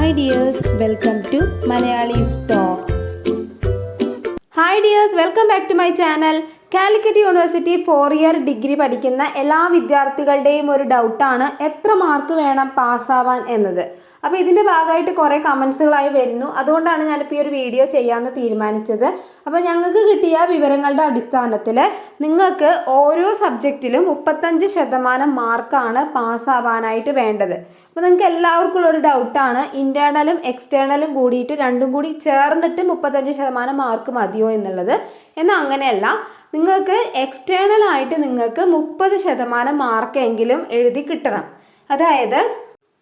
Hi dears, welcome to Malayali's Talks. Hi dears, welcome back to my channel. Calicut university 4-ഇയർ degree പഠിക്കുന്ന എല്ലാ വിദ്യാർത്ഥികളുടെയും ഒരു ഡൗട്ടാണ് എത്ര മാർക്ക് വേണം പാസ്സാവാൻ എന്നത്. അപ്പോൾ ഇതിൻ്റെ ഭാഗമായിട്ട് കുറേ കമൻസുകളായി വരുന്നു. അതുകൊണ്ടാണ് ഞാനിപ്പോൾ ഈ ഒരു വീഡിയോ ചെയ്യാമെന്ന് തീരുമാനിച്ചത്. അപ്പോൾ ഞങ്ങൾക്ക് കിട്ടിയ വിവരങ്ങളുടെ അടിസ്ഥാനത്തിൽ നിങ്ങൾക്ക് ഓരോ സബ്ജക്റ്റിലും 35% മാർക്കാണ് പാസ്സാവാനായിട്ട് വേണ്ടത്. അപ്പോൾ നിങ്ങൾക്ക് എല്ലാവർക്കും ഉള്ളൊരു ഡൗട്ടാണ്, ഇൻറ്റേർണലും എക്സ്റ്റേണലും കൂടിയിട്ട് രണ്ടും കൂടി ചേർന്നിട്ട് 35% മാർക്ക് മതിയോ എന്നുള്ളത്. എന്നാൽ അങ്ങനെയല്ല, നിങ്ങൾക്ക് എക്സ്റ്റേണൽ ആയിട്ട് നിങ്ങൾക്ക് 30% മാർക്കെങ്കിലും എഴുതി കിട്ടണം. അതായത്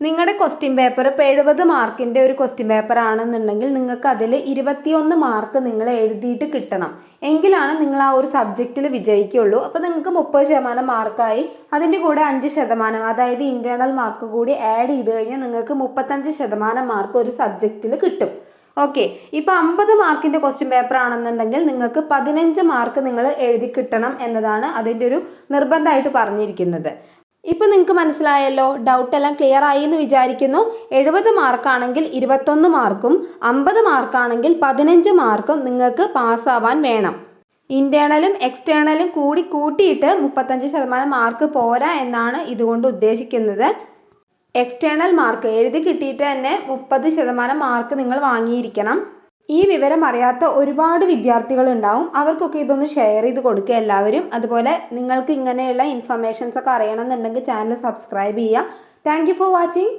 നിങ്ങളുടെ ക്വസ്റ്റ്യൻ പേപ്പർ ഇപ്പോൾ 70 മാർക്കിൻ്റെ ഒരു ക്വസ്റ്റ്യൻ പേപ്പർ ആണെന്നുണ്ടെങ്കിൽ നിങ്ങൾക്ക് അതിൽ 21 മാർക്ക് നിങ്ങൾ എഴുതിയിട്ട് കിട്ടണം. എങ്കിലാണ് നിങ്ങൾ ആ ഒരു സബ്ജക്റ്റിൽ വിജയിക്കുള്ളൂ. അപ്പോൾ നിങ്ങൾക്ക് 30% മാർക്കായി. അതിൻ്റെ കൂടെ 5%, അതായത് ഇൻറ്റേർണൽ മാർക്ക് കൂടി ആഡ് ചെയ്ത് കഴിഞ്ഞാൽ നിങ്ങൾക്ക് 35% മാർക്ക് ഒരു സബ്ജക്റ്റിൽ കിട്ടും. ഓക്കെ, ഇപ്പോൾ 50 മാർക്കിൻ്റെ ക്വസ്റ്റ്യൻ പേപ്പർ ആണെന്നുണ്ടെങ്കിൽ നിങ്ങൾക്ക് 15 മാർക്ക് നിങ്ങൾ എഴുതി കിട്ടണം എന്നതാണ് അതിൻ്റെ ഒരു നിർബന്ധമായിട്ട് പറഞ്ഞിരിക്കുന്നത്. ഇപ്പോൾ നിങ്ങൾക്ക് മനസ്സിലായല്ലോ, ഡൗട്ടെല്ലാം ക്ലിയർ ആയി എന്ന് വിചാരിക്കുന്നു. 70 മാർക്കാണെങ്കിൽ 21 മാർക്കും 50 മാർക്കാണെങ്കിൽ 15 മാർക്കും നിങ്ങൾക്ക് പാസ്സാവാൻ വേണം. ഇൻറ്റേർണലും എക്സ്റ്റേണലും കൂട്ടിയിട്ട് 35% മാർക്ക് പോരാ എന്നാണ് ഇതുകൊണ്ട് ഉദ്ദേശിക്കുന്നത്. എക്സ്റ്റേണൽ മാർക്ക് എഴുതി കിട്ടിയിട്ട് തന്നെ 30% മാർക്ക് നിങ്ങൾ വാങ്ങിയിരിക്കണം. ഈ വിവരം അറിയാത്ത ഒരുപാട് വിദ്യാർത്ഥികളുണ്ടാവും. അവർക്കൊക്കെ ഇതൊന്ന് ഷെയർ ചെയ്ത് കൊടുക്കുക എല്ലാവരും. അതുപോലെ നിങ്ങൾക്ക് ഇങ്ങനെയുള്ള ഇൻഫർമേഷൻസ് ഒക്കെ അറിയണമെന്നുണ്ടെങ്കിൽ ചാനൽ സബ്സ്ക്രൈബ് ചെയ്യുക. Thank you for watching.